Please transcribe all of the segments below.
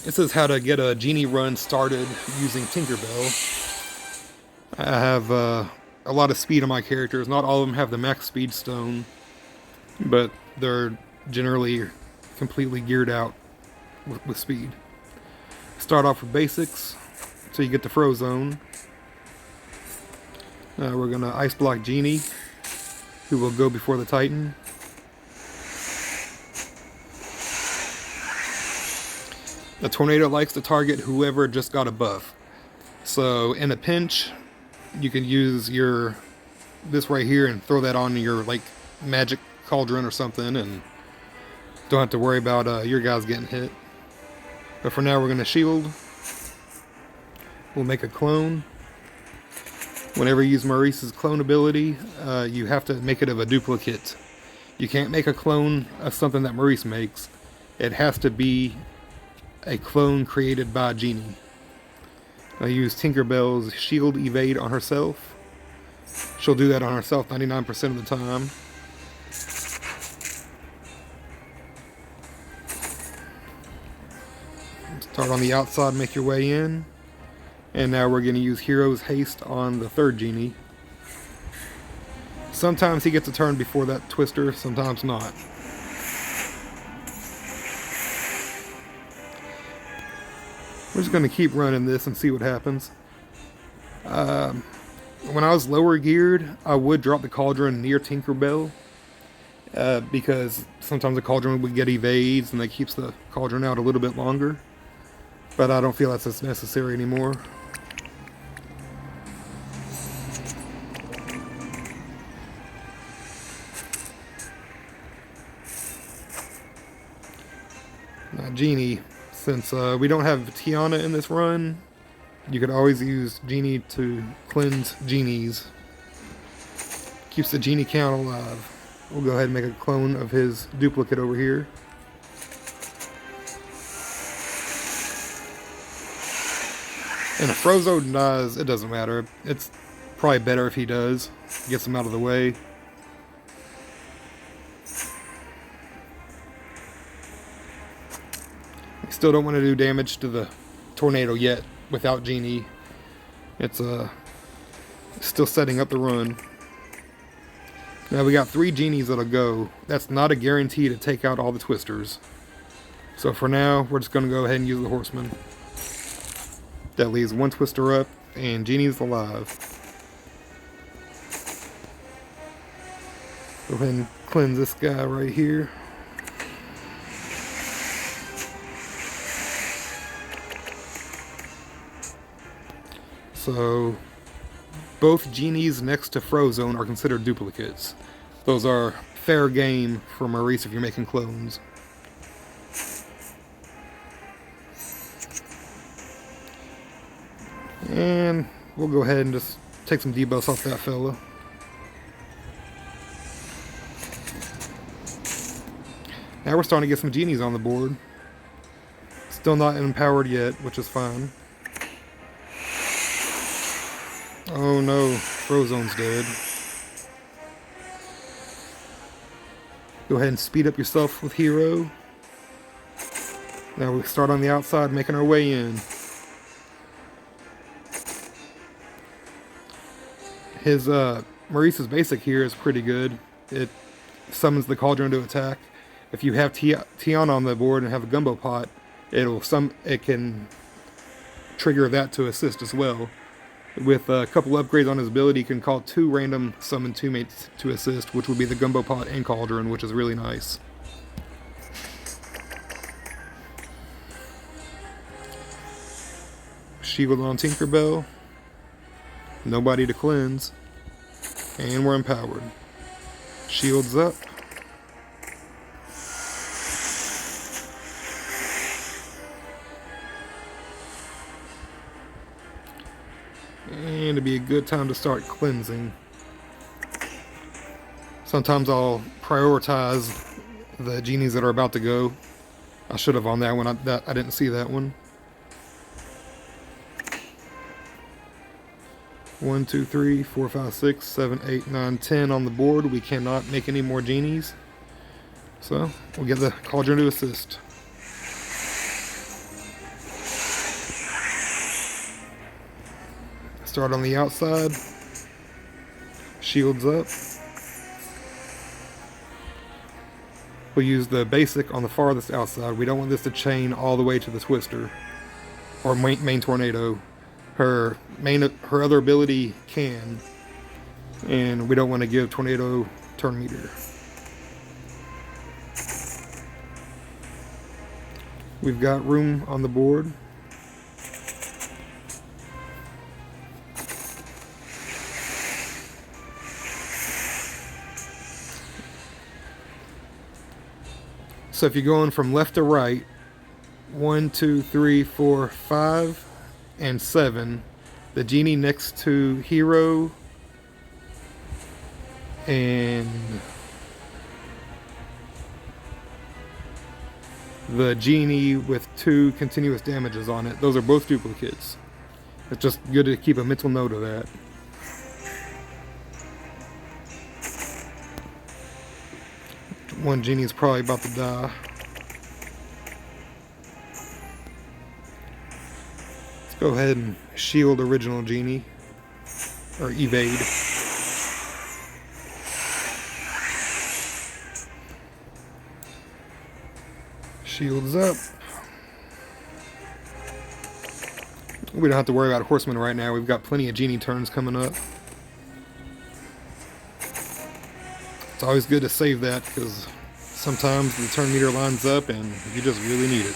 It says how to get a Genie run started using Tinkerbell. I have a lot of speed on my characters. Not all of them have the max speed stone, but they're generally completely geared out with speed. Start off with basics, so you get the Frozone. We're gonna ice block Genie, who will go before the Titan. The tornado likes to target whoever just got a buff. So in a pinch, you can use this right here and throw that on your like magic cauldron or something, and don't have to worry about your guys getting hit. But for now, we're gonna shield. We'll make a clone. Whenever you use Maurice's clone ability, you have to make it of a duplicate. You can't make a clone of something that Maurice makes. It has to be a clone created by Genie. I use Tinkerbell's shield evade on herself. She'll do that on herself 99% of the time. Start on the outside, make your way in. And now we're going to use Hero's Haste on the third Genie. Sometimes he gets a turn before that twister, sometimes not. We're just going to keep running this and see what happens. When I was lower geared, I would drop the cauldron near Tinkerbell. Because sometimes the cauldron would get evades and that keeps the cauldron out a little bit longer. But I don't feel that's as necessary anymore. Now Genie, since we don't have Tiana in this run, you could always use Genie to cleanse Genies. Keeps the Genie count alive. We'll go ahead and make a clone of his duplicate over here. And if Frozone dies, it doesn't matter. It's probably better if he does. Gets him out of the way. We still don't want to do damage to the tornado yet without Genie. It's still setting up the run. Now we got 3 Genies that'll go. That's not a guarantee to take out all the twisters. So for now, we're just going to go ahead and use the Horseman. That leaves 1 twister up, and Genie's alive. Go ahead and cleanse this guy right here. So, both Genies next to Frozone are considered duplicates. Those are fair game for Maurice if you're making clones. And we'll go ahead and just take some debuffs off that fella. Now we're starting to get some Genies on the board. Still not empowered yet, which is fine. Oh no, Frozone's dead. Go ahead and speed up yourself with Hero. Now we start on the outside, making our way in. His Maurice's basic here is pretty good. It summons the cauldron to attack. If you have Tiana on the board and have a gumbo pot, it can trigger that to assist as well. With a couple upgrades on his ability, he can call 2 random summon teammates to assist, which would be the gumbo pot and cauldron, which is really nice. Shield on Tinkerbell. Nobody to cleanse. And we're empowered. Shields up. And it'd be a good time to start cleansing. Sometimes I'll prioritize the Genies that are about to go. I should have on that one. I didn't see that one. 1, 2, 3, 4, 5, 6, 7, 8, 9, 10 on the board. We cannot make any more Genies. So we'll get the cauldron to assist. Start on the outside. Shields up. We'll use the basic on the farthest outside. We don't want this to chain all the way to the twister or main tornado. Her other ability can, and we don't want to give tornado turn meter. We've got room on the board. So if you're going from left to right, 1, 2, 3, 4, 5, and 7, the genie next to hero and the genie with 2 continuous damages on it, those are both duplicates. It's just good to keep a mental note of that. One genie is probably about to die. Let's go ahead and shield original genie, or evade. Shields up. We don't have to worry about horsemen right now. We've got plenty of genie turns coming up. It's always good to save that because sometimes the turn meter lines up and you just really need it.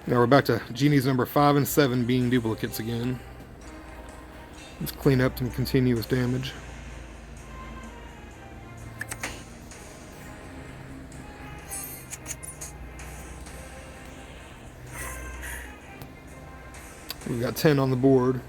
Now we're back to genies number 5 and 7 being duplicates again. Let's clean up some continuous damage. We've got 10 on the board.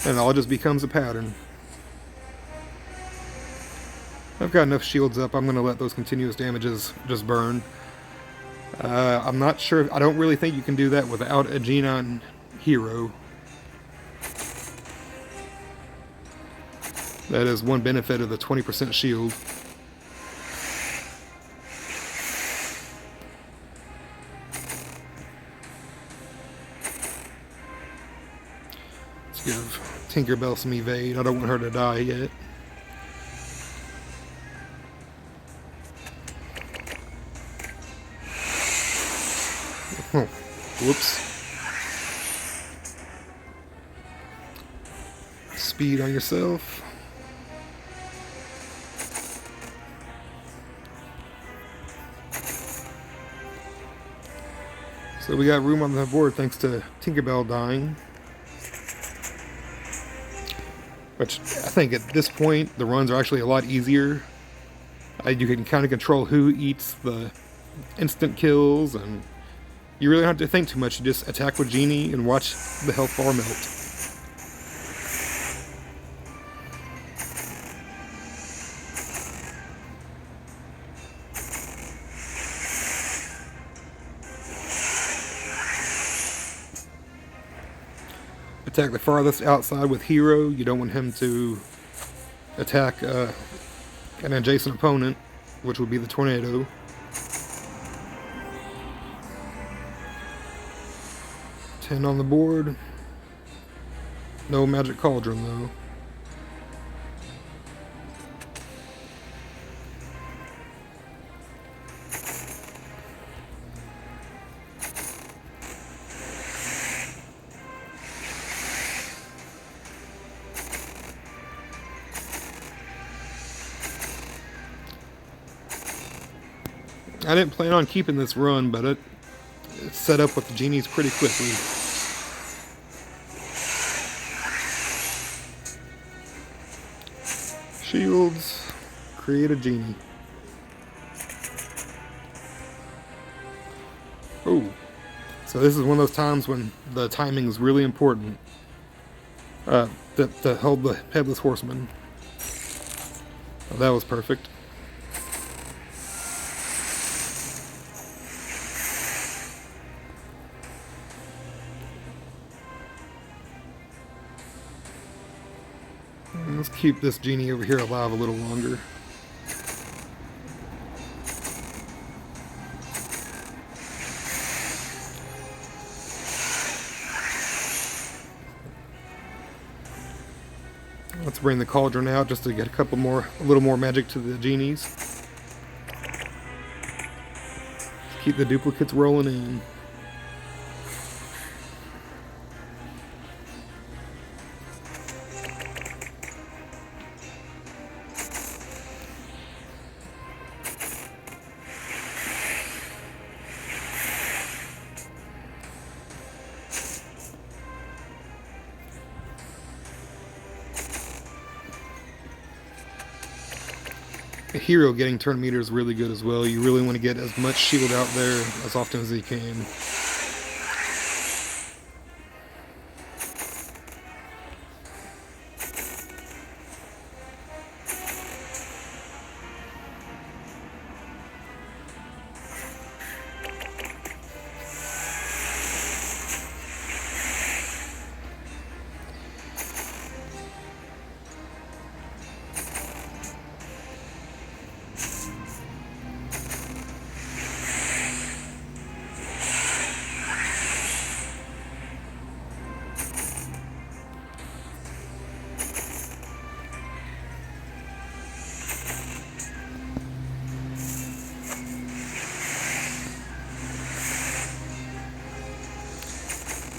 And it all just becomes a pattern. I've got enough shields up. I'm going to let those continuous damages just burn. I'm not sure. I don't really think you can do that without a Genie hero. That is one benefit of the 20% shield. Let's give Tinkerbell some evade. I don't want her to die yet. Oh, whoops. Speed on yourself. So we got room on the board thanks to Tinkerbell dying. Which I think at this point the runs are actually a lot easier. You can kind of control who eats the instant kills, and you really don't have to think too much. You just attack with Genie and watch the health bar melt. Attack the farthest outside with hero. You don't want him to attack an adjacent opponent, which would be the tornado. Ten on the board. No magic cauldron though. I didn't plan on keeping this run, but it's set up with the genies pretty quickly. Shields, create a genie. Oh, so this is one of those times when the timing is really important. To hold the headless horseman. Oh, that was perfect. Let's keep this genie over here alive a little longer. Let's bring the cauldron out just to get a little more magic to the genies. Keep the duplicates rolling in. A hero getting turn meter is really good as well. You really want to get as much shield out there as often as you can.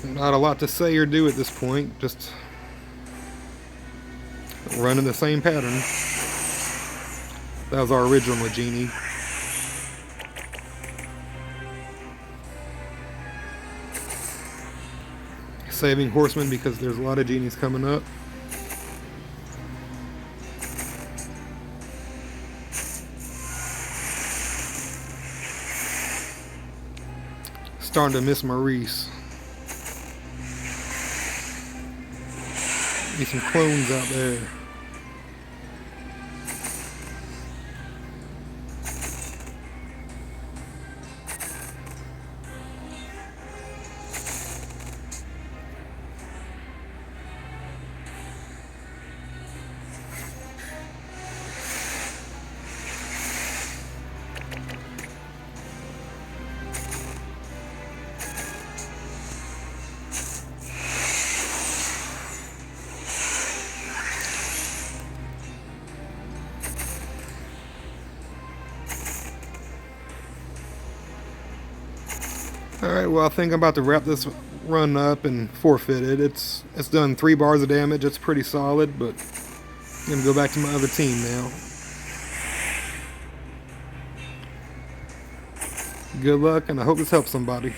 Not a lot to say or do at this point, just running the same pattern. That was our original Genie. Saving Horseman because there's a lot of genies coming up. Starting to miss Maurice. Need some clones out there. Alright, well I think I'm about to wrap this run up and forfeit it. It's done 3 bars of damage, it's pretty solid, but I'm gonna go back to my other team now. Good luck, and I hope this helps somebody.